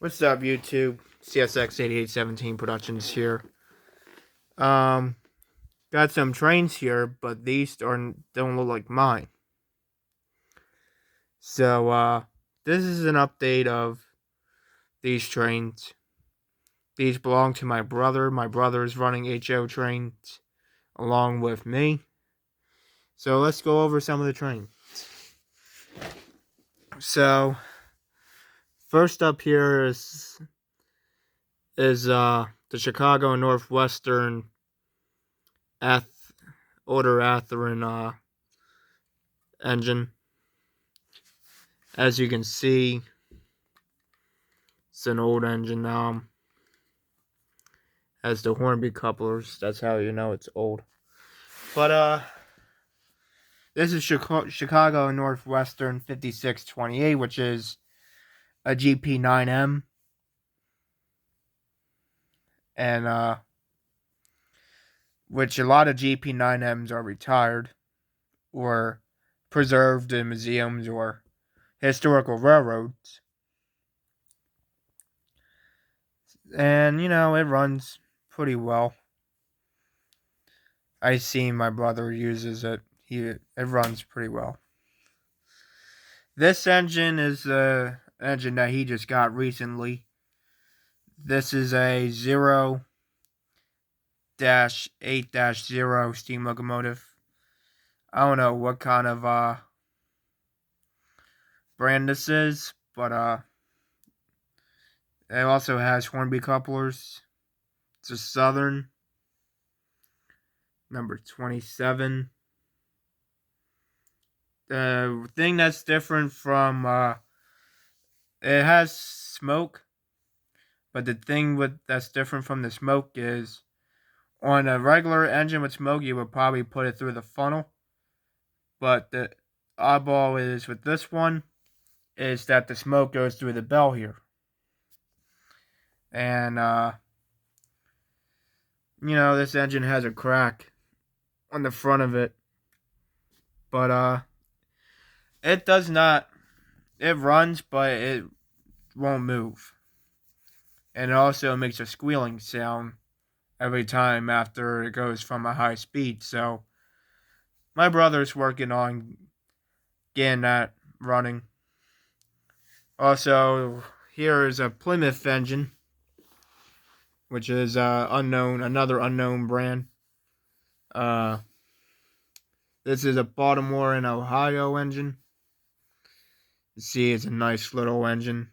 What's up, YouTube? CSX8817 Productions here. Um, got some trains here, but these don't look like mine. So, this is an update of these trains. These belong to my brother. My brother is running HO trains along with me. So let's go over some of the trains. So, first up here is the Chicago Northwestern Older Atherin engine. As you can see, it's an old engine now. Has the Hornby couplers. That's how you know it's old. But this is Chicago Northwestern 5628, which is a GP9M, and which a lot of GP9Ms are retired or preserved in museums or historical railroads. And it runs pretty well. I seen my brother uses it. It runs pretty well. This engine is the engine that he just got recently. This is a 0-8-0 steam locomotive. I don't know what kind of brand this is, but it also has Hornby couplers. It's a Southern, number 27. The thing that's different from it has smoke, but the thing that's different from the smoke is on a regular engine with smoke, you would probably put it through the funnel. But the oddball is with this one is that the smoke goes through the bell here. And this engine has a crack on the front of it. But it does not. It runs, but it won't move. And it also makes a squealing sound every time after it goes from a high speed. So my brother's working on getting that running. Also, here is a Plymouth engine, which is another unknown brand. This is a Baltimore and Ohio engine. You see, it's a nice little engine.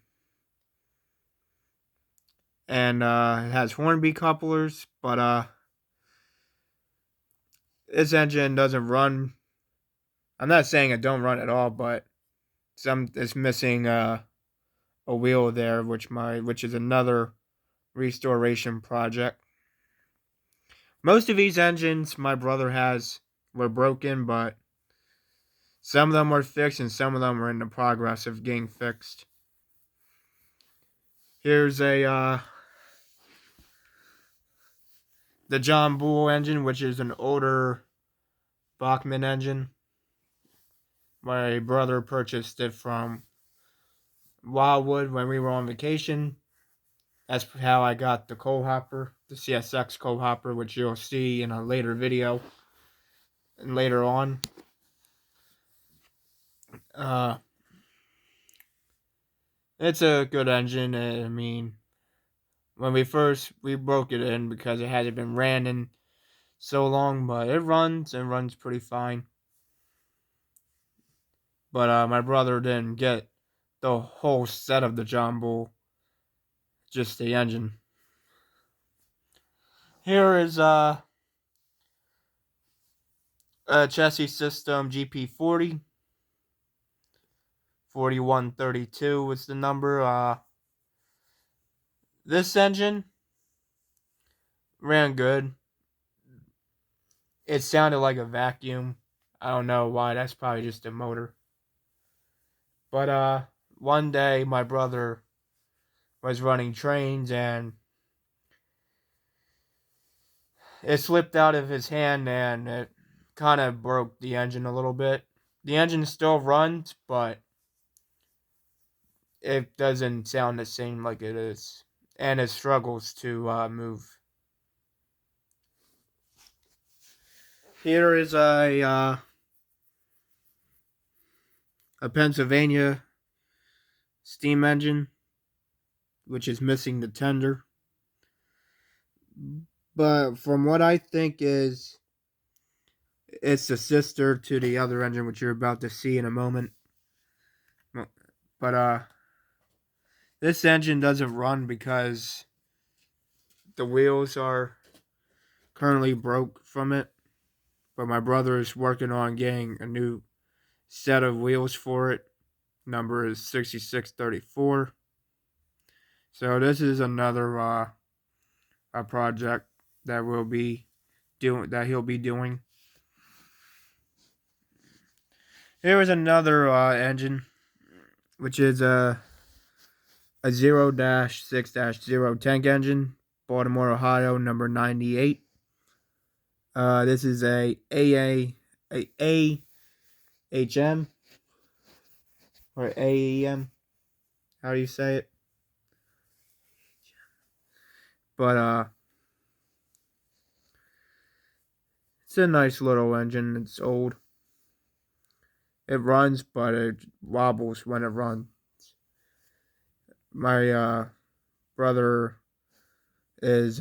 And it has Hornby couplers, but this engine doesn't run. I'm not saying it don't run at all, but it's missing a wheel there, which is another restoration project. Most of these engines my brother has were broken, but some of them were fixed and some of them were in the progress of getting fixed. Here's the John Bull engine, which is an older Bachmann engine. My brother purchased it from Wildwood when we were on vacation. That's how I got the coal hopper, the CSX coal hopper, which you'll see in a later video and later on. It's a good engine. I mean, when we broke it in because it hadn't been ran in so long, but it runs and runs pretty fine. But my brother didn't get the whole set of the John Bull, just the engine. Here is a chassis system GP40. 4132 is the number. This engine ran good. It sounded like a vacuum. I don't know why. That's probably just a motor. But one day my brother was running trains and it slipped out of his hand and it kind of broke the engine a little bit. The engine still runs, but it doesn't sound the same like it is, and it struggles to move. Here is a Pennsylvania steam engine, which is missing the tender. But from what I think is, it's the sister to the other engine, which you're about to see in a moment. But this engine doesn't run because the wheels are currently broke from it. But my brother is working on getting a new set of wheels for it. Number is 6634. So this is another a project that he'll be doing. Here is another engine, which is a 0-6-0 tank engine, Baltimore, Ohio, number 98. This is a AHM or AEM. How do you say it? But it's a nice little engine. It's old. It runs, but it wobbles when it runs. My brother is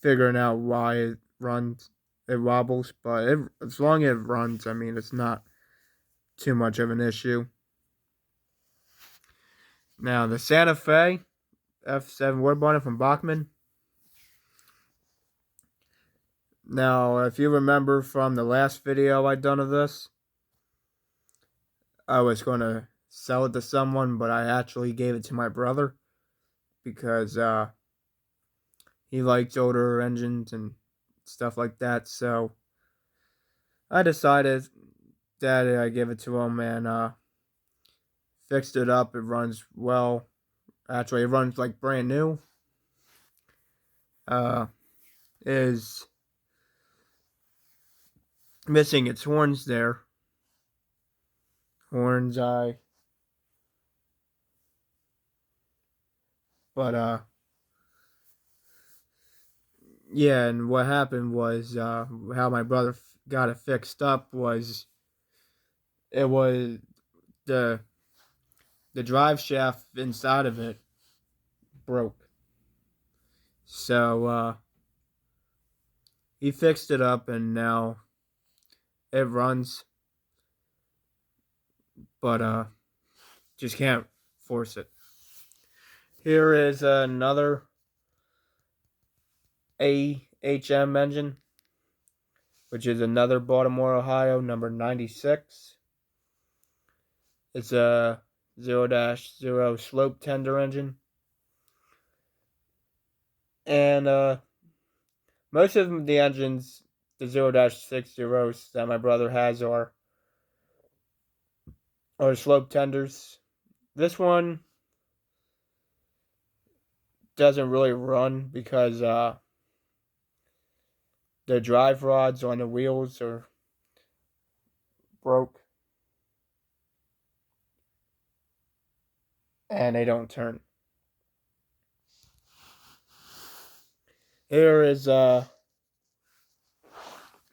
figuring out why it runs. It wobbles, but as long as it runs, I mean, it's not too much of an issue. Now, the Santa Fe F7 wood burner from Bachmann. Now, if you remember from the last video I done of this, I was going to sell it to someone, but I actually gave it to my brother because he likes older engines and stuff like that. So I decided that I give it to him and fixed it up. It runs well. Actually, it runs like brand new. Is missing its horns there. Horns, but yeah, and what happened was how my brother got it fixed up was it was the the drive shaft inside of it broke. So he fixed it up and now it runs, but just can't force it. Here is another AHM engine, which is another Baltimore, Ohio, number 96. It's a 0-0 slope tender engine. And most of the engines, the 0-60s that my brother has are slope tenders. This one doesn't really run because the drive rods on the wheels are broke and they don't turn. Here is a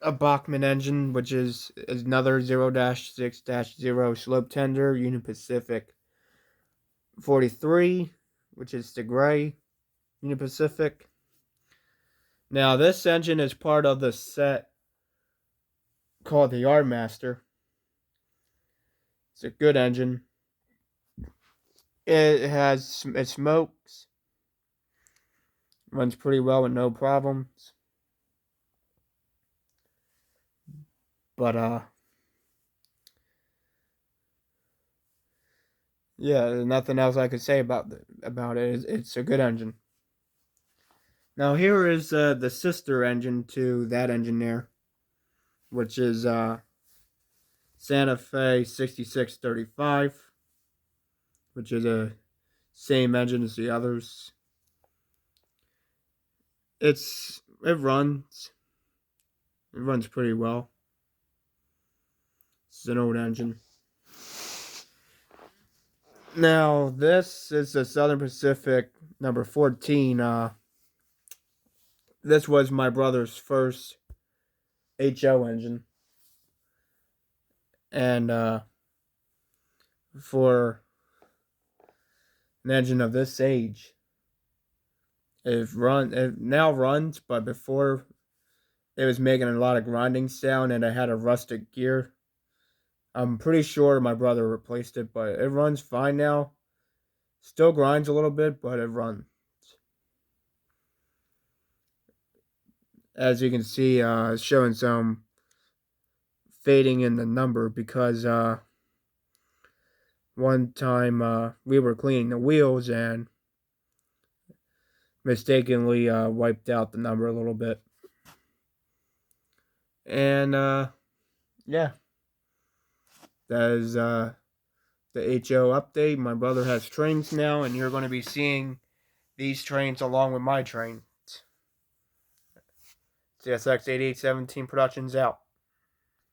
Bachmann engine, which is another 0-6-0 slope tender, Union Pacific 43, which is the gray Union Pacific. Now, this engine is part of the set called the Yardmaster. It's a good engine. It smokes, runs pretty well with no problems. But yeah, there's nothing else I could say about it. It's a good engine. Now here is the sister engine to that engine there, which is Santa Fe 6635, which is a same engine as the others. It runs pretty well. It's an old engine. Now, this is the Southern Pacific number 14. This was my brother's first HO engine. And for an engine of this age, it now runs, but before it was making a lot of grinding sound and it had a rusted gear. I'm pretty sure my brother replaced it, but it runs fine now. Still grinds a little bit, but it runs. As you can see, it's showing some fading in the number because one time we were cleaning the wheels and mistakenly wiped out the number a little bit. And yeah, that is the HO update. My brother has trains now, and you're going to be seeing these trains along with my train. CSX 8817 Productions out.